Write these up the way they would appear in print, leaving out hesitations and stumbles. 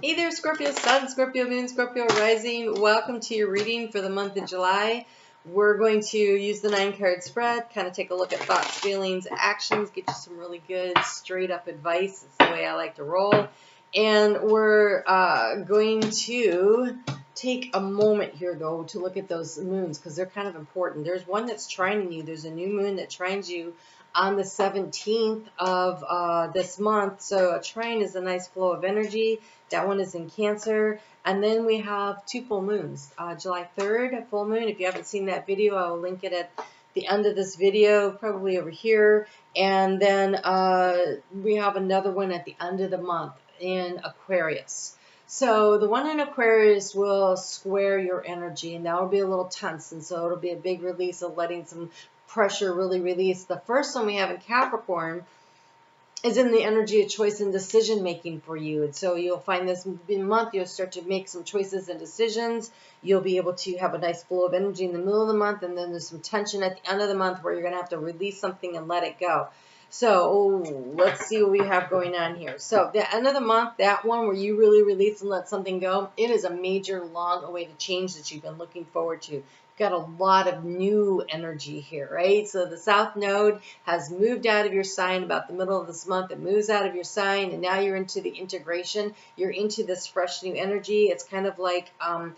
Hey there, Scorpio Sun, Scorpio Moon, Scorpio Rising. Welcome to your reading for the month of July. We're going to use the 9-card spread, kind of take a look at thoughts, feelings, actions, get you some really good straight up advice. It's the way I like to roll. And we're going to take a moment here, though, to look at those moons because they're kind of important. There's one that's trining you. There's a new moon that trines you on the 17th of this month. So a trine is a nice flow of energy. That one is in Cancer. And then we have two full moons. July 3rd, full moon. If you haven't seen that video, I will link it at the end of this video, probably over here. And then we have another one at the end of the month in Aquarius. So the one in Aquarius will square your energy, and that will be a little tense. And so it'll be a big release of letting some pressure really release. The first one we have in Capricorn is in the energy of choice and decision making for you. And so you'll find this month, you'll start to make some choices and decisions. You'll be able to have a nice flow of energy in the middle of the month, and then there's some tension at the end of the month where you're going to have to release something and let it go. So let's see what we have going on here. So the end of the month, that one where you really release and let something go, it is a major, long awaited change that you've been looking forward to. Got a lot of new energy here, right? So the South Node has moved out of your sign about the middle of this month. It moves out of your sign, and now you're into the integration. You're into this fresh new energy. It's kind of like, when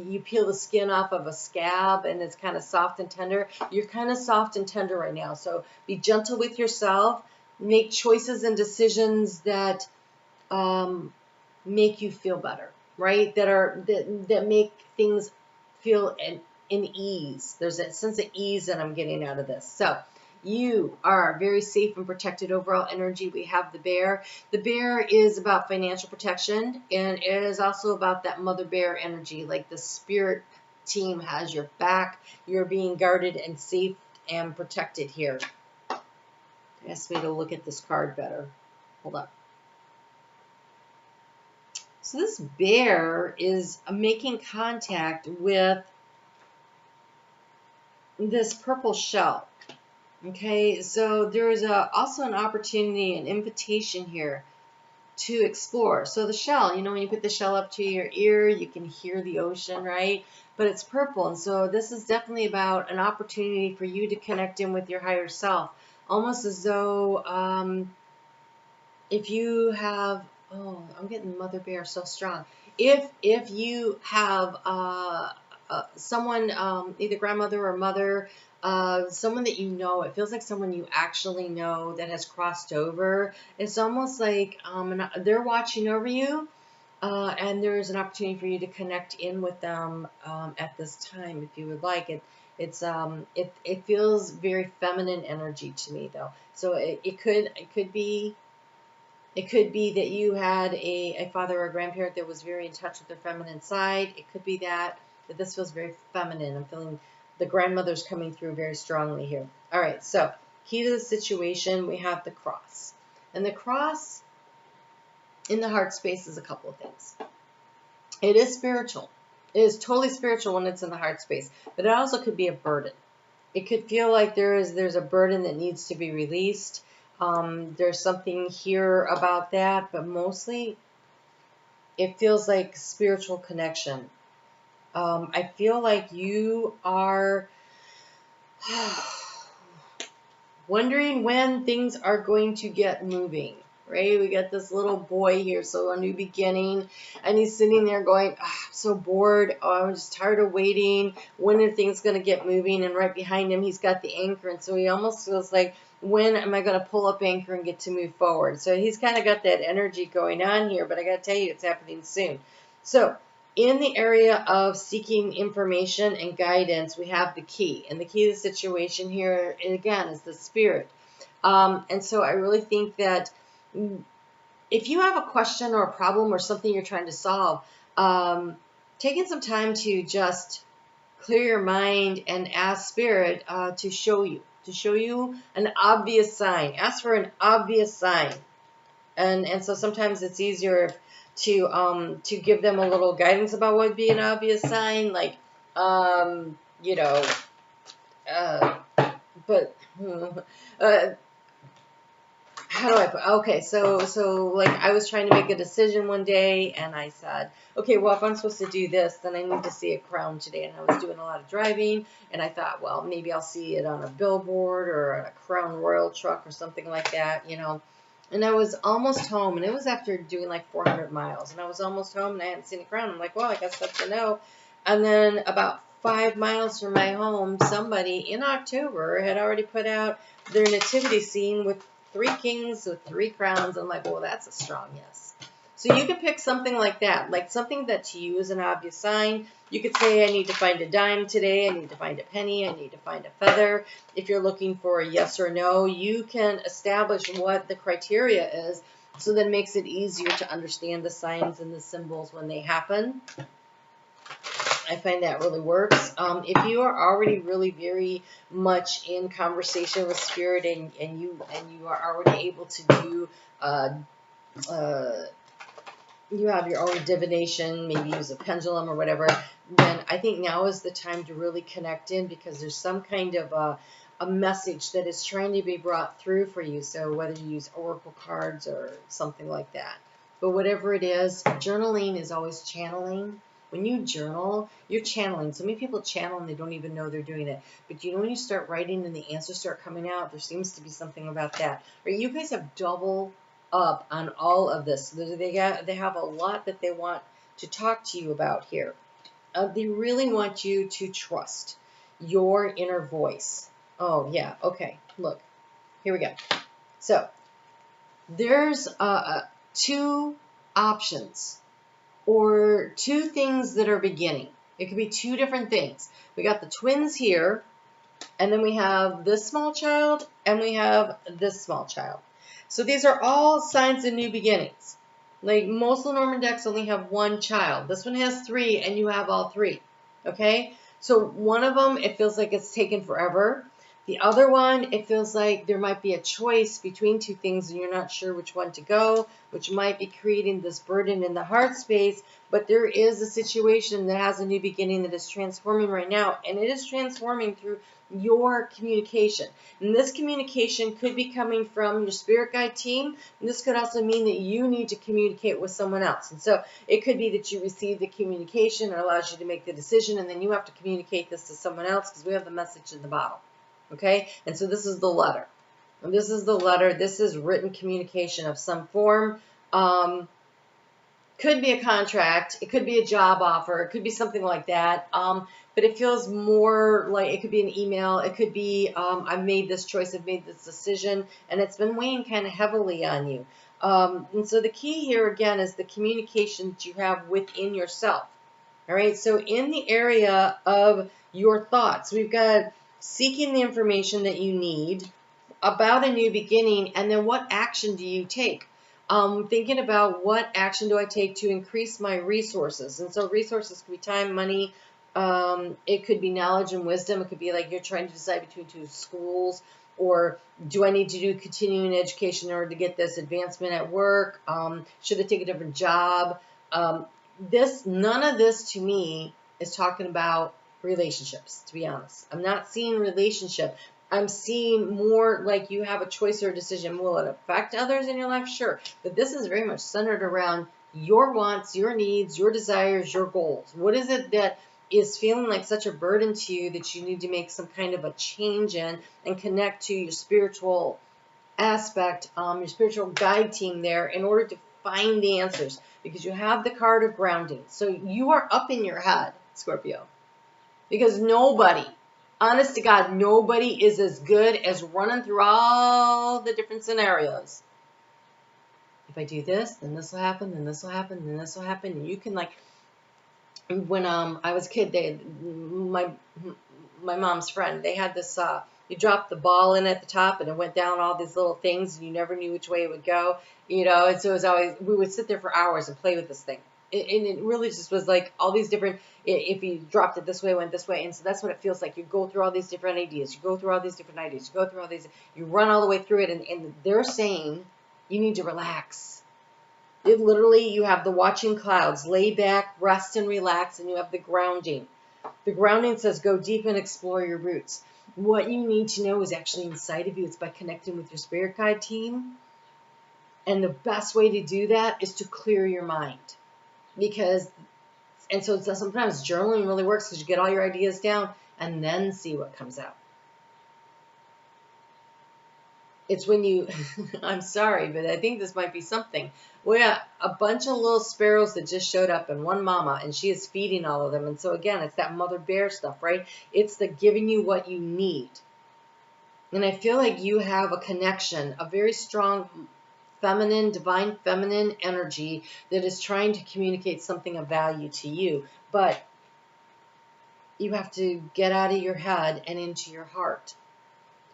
you peel the skin off of a scab and it's kind of soft and tender. You're kind of soft and tender right now. So be gentle with yourself. Make choices and decisions that make you feel better, right? That make things feel in ease. There's a sense of ease that I'm getting out of this. So you are very safe and protected overall energy. We have the bear. The bear is about financial protection, and it is also about that mother bear energy, like the spirit team has your back. You're being guarded and safe and protected here. Ask me to look at this card better. Hold up. So this bear is making contact with this purple shell. Okay, so there is also an opportunity, an invitation here to explore. So the shell, when you put the shell up to your ear, you can hear the ocean, right? But it's purple, and so this is definitely about an opportunity for you to connect in with your higher self, almost as though if you have, I'm getting mother bear so strong. If you have someone, either grandmother or mother, someone that you know, it feels like someone you actually know that has crossed over. It's almost like they're watching over you, and there's an opportunity for you to connect in with them at this time, if you would like it. It feels very feminine energy to me, though. So it could be. It could be that you had a father or a grandparent that was very in touch with their feminine side. It could be that this feels very feminine. I'm feeling the grandmother's coming through very strongly here. All right, so key to the situation, we have the cross. And the cross in the heart space is a couple of things. It is spiritual. It is totally spiritual when it's in the heart space, but it also could be a burden. It could feel like there's a burden that needs to be released. There's something here about that, but mostly it feels like spiritual connection. I feel like you are wondering when things are going to get moving, right? We got this little boy here, so a new beginning, and he's sitting there going, I'm so bored. I'm just tired of waiting. When are things going to get moving? And right behind him, he's got the anchor, and so he almost feels like, when am I going to pull up anchor and get to move forward? So he's kind of got that energy going on here, but I got to tell you, it's happening soon. So in the area of seeking information and guidance, we have the key. And the key to the situation here, again, is the spirit. And so I really think that if you have a question or a problem or something you're trying to solve, taking some time to just clear your mind and ask spirit to show you an obvious sign. Ask for an obvious sign. And so sometimes it's easier to give them a little guidance about what would be an obvious sign, like how do I put, okay, so like I was trying to make a decision one day and I said, okay, well, if I'm supposed to do this, then I need to see a crown today. And I was doing a lot of driving and I thought, well, maybe I'll see it on a billboard or a Crown Royal truck or something like that, you know. And I was almost home, and it was after doing like 400 miles, and I was almost home and I hadn't seen a crown. I'm like, well, I guess that's a no. And then about 5 miles from my home, somebody in October had already put out their nativity scene with 3 kings with 3 crowns. I'm like, well, that's a strong yes. So you could pick something like that, like something that to you is an obvious sign. You could say, I need to find a dime today. I need to find a penny. I need to find a feather. If you're looking for a yes or no, you can establish what the criteria is, so that it makes it easier to understand the signs and the symbols when they happen. I find that really works. If you are already really very much in conversation with spirit and you are already able to do you have your own divination, maybe use a pendulum or whatever, then I think now is the time to really connect in, because there's some kind of a message that is trying to be brought through for you. So whether you use oracle cards or something like that. But whatever it is, journaling is always channeling. When you journal, you're channeling. So many people channel and they don't even know they're doing it. But you know, when you start writing and the answers start coming out, there seems to be something about that. Right? You guys have double up on all of this. They have a lot that they want to talk to you about here. They really want you to trust your inner voice. Oh, yeah. Okay. Look, here we go. So there's 2 options or 2 things that are beginning. It could be 2 different things. We got the twins here, and then we have this small child, and we have this small child. So these are all signs of new beginnings. Like most Lenormand decks only have 1 child. This one has 3, and you have all 3. Okay? So one of them, it feels like it's taken forever. The other one, it feels like there might be a choice between 2 things and you're not sure which one to go, which might be creating this burden in the heart space. But there is a situation that has a new beginning that is transforming right now, and it is transforming through your communication. And this communication could be coming from your spirit guide team, and this could also mean that you need to communicate with someone else. And so it could be that you receive the communication, it allows you to make the decision, and then you have to communicate this to someone else, because we have the message in the bottle. Okay? And so this is the letter. And this is the letter. This is written communication of some form. Could be a contract. It could be a job offer. It could be something like that. But it feels more like it could be an email. It could be, I've made this choice. I've made this decision. And it's been weighing kind of heavily on you. And so the key here, again, is the communication that you have within yourself. All right. So in the area of your thoughts, we've got seeking the information that you need about a new beginning, and then what action do you take? Thinking about what action do I take to increase my resources. And so resources could be time, money, it could be knowledge and wisdom. It could be like you're trying to decide between 2 schools, or do I need to do continuing education in order to get this advancement at work? Should I take a different job? None of this to me is talking about relationships, to be honest. I'm not seeing relationship. I'm seeing more like you have a choice or a decision. Will it affect others in your life? Sure. But this is very much centered around your wants, your needs, your desires, your goals. What is it that is feeling like such a burden to you that you need to make some kind of a change in and connect to your spiritual aspect, your spiritual guide team there, in order to find the answers? Because you have the card of grounding. So you are up in your head, Scorpio. Because nobody, honest to God, nobody is as good as running through all the different scenarios. If I do this, then this will happen, then this will happen, then this will happen. And you can, like, when I was a kid, my mom's friend, they had this, you dropped the ball in at the top and it went down all these little things and you never knew which way it would go, you know. And so it was always, we would sit there for hours and play with this thing. And it really just was like all these different, if you dropped it this way, it went this way. And so that's what it feels like. You go through all these different ideas. You go through all these different ideas. You go through all these, you run all the way through it. And they're saying you need to relax. It literally, you have the watching clouds, lay back, rest and relax, and you have the grounding. The grounding says go deep and explore your roots. What you need to know is actually inside of you. It's by connecting with your spirit guide team. And the best way to do that is to clear your mind. So sometimes journaling really works because you get all your ideas down and then see what comes out. It's when you, I'm sorry, but I think this might be something. We got a bunch of little sparrows that just showed up and one mama, and she is feeding all of them. And so again, it's that mother bear stuff, right? It's the giving you what you need. And I feel like you have a connection, a very strong feminine, divine feminine energy that is trying to communicate something of value to you. But you have to get out of your head and into your heart.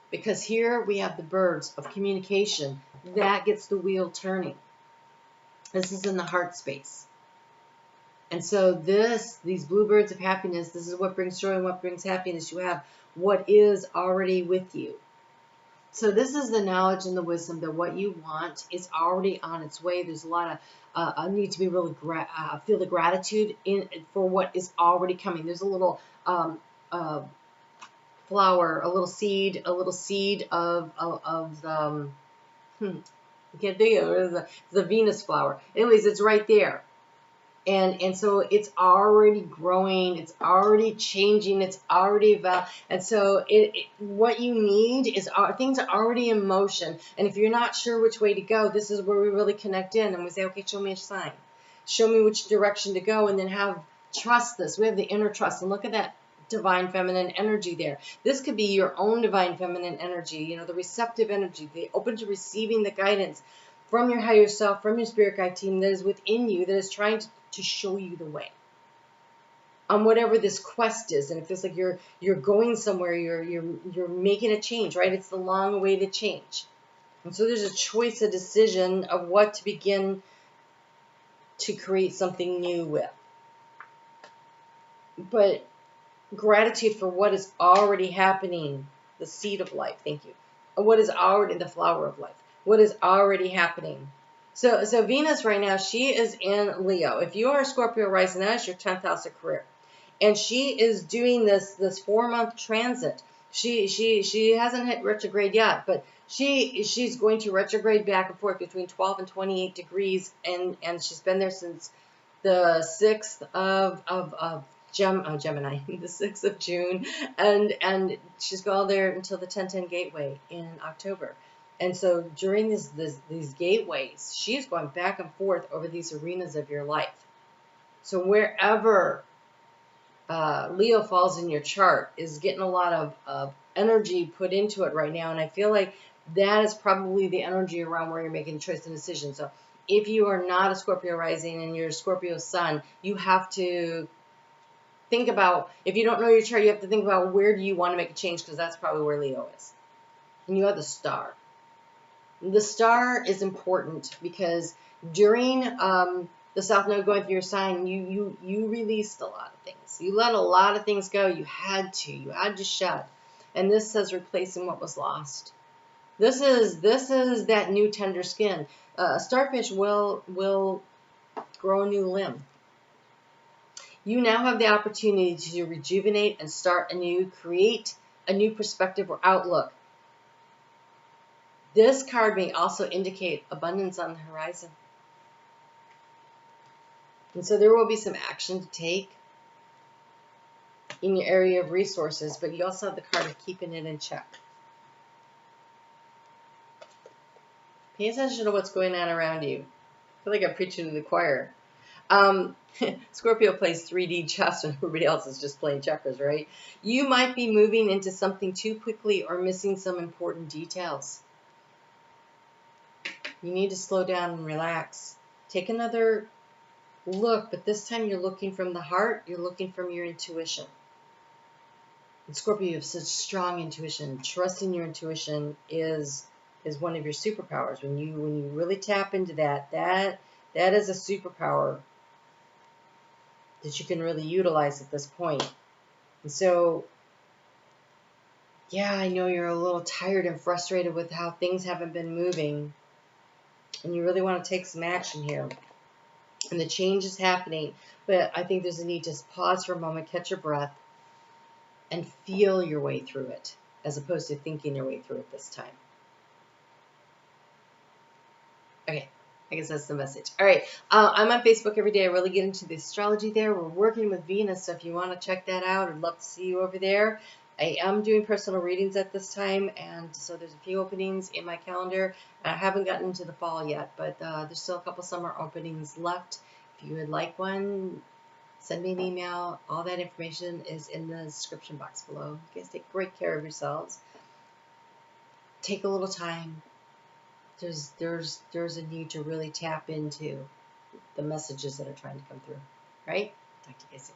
Because here we have the birds of communication. That gets the wheel turning. This is in the heart space. And so these bluebirds of happiness, this is what brings joy and what brings happiness. You have what is already with you. So this is the knowledge and the wisdom that what you want is already on its way. There's a lot of a need to be really feel the gratitude for what is already coming. There's a little flower, a little seed of I can't think of it, the Venus flower. Anyways, it's right there. And so it's already growing, it's already changing, it's already and so what you need is things are already in motion. And if you're not sure which way to go, this is where we really connect in and we say, okay, show me a sign, show me which direction to go, and then trust this. We have the inner trust, and look at that divine feminine energy there. This could be your own divine feminine energy, the receptive energy, the open to receiving the guidance from your higher self, from your spirit guide team that is within you, that is trying to show you the way on whatever this quest is. And it feels like you're going somewhere, you're making a change, right? It's the long awaited change. And so there's a choice, a decision of what to begin to create something new with. But gratitude for what is already happening, the seed of life, thank you. What is already the flower of life, what is already happening. So Venus right now, she is in Leo. If you are a Scorpio rising, that is your 10th house of career. And she is doing this 4-month transit. She hasn't hit retrograde yet, but she's going to retrograde back and forth between 12 and 28 degrees, and she's been there since the 6th of Gemini, the 6th of June, and she's gone there until the 1010 gateway in October. And so during these gateways, she's going back and forth over these arenas of your life. So wherever Leo falls in your chart is getting a lot of energy put into it right now. And I feel like that is probably the energy around where you're making choice and decision. So if you are not a Scorpio rising and you're a Scorpio sun, you have to think about, if you don't know your chart, you have to think about where do you want to make a change, because that's probably where Leo is. And you have the star. The star is important because during the South Node going through your sign, you released a lot of things. You let a lot of things go. You had to shed. And this says replacing what was lost. This is that new tender skin. A starfish will grow a new limb. You now have the opportunity to rejuvenate and start anew, create a new perspective or outlook. This card may also indicate abundance on the horizon. And so there will be some action to take in your area of resources, but you also have the card of keeping it in check. Pay attention to what's going on around you. I feel like I'm preaching to the choir. Scorpio plays 3D chess and everybody else is just playing checkers, right? You might be moving into something too quickly or missing some important details. You need to slow down and relax. Take another look, but this time you're looking from the heart, you're looking from your intuition. And Scorpio, you have such strong intuition. Trusting your intuition is one of your superpowers. When you really tap into that is a superpower that you can really utilize at this point. And so, yeah, I know you're a little tired and frustrated with how things haven't been moving, and you really want to take some action here. And the change is happening, but I think there's a need to pause for a moment, catch your breath, and feel your way through it, as opposed to thinking your way through it this time. Okay, I guess that's the message. All right, I'm on Facebook every day. I really get into the astrology there. We're working with Venus, so if you want to check that out, I'd love to see you over there. I am doing personal readings at this time, and so there's a few openings in my calendar. I haven't gotten into the fall yet, but there's still a couple summer openings left. If you would like one, send me an email. All that information is in the description box below. You guys take great care of yourselves. Take a little time. There's a need to really tap into the messages that are trying to come through. Right? Talk to you guys soon.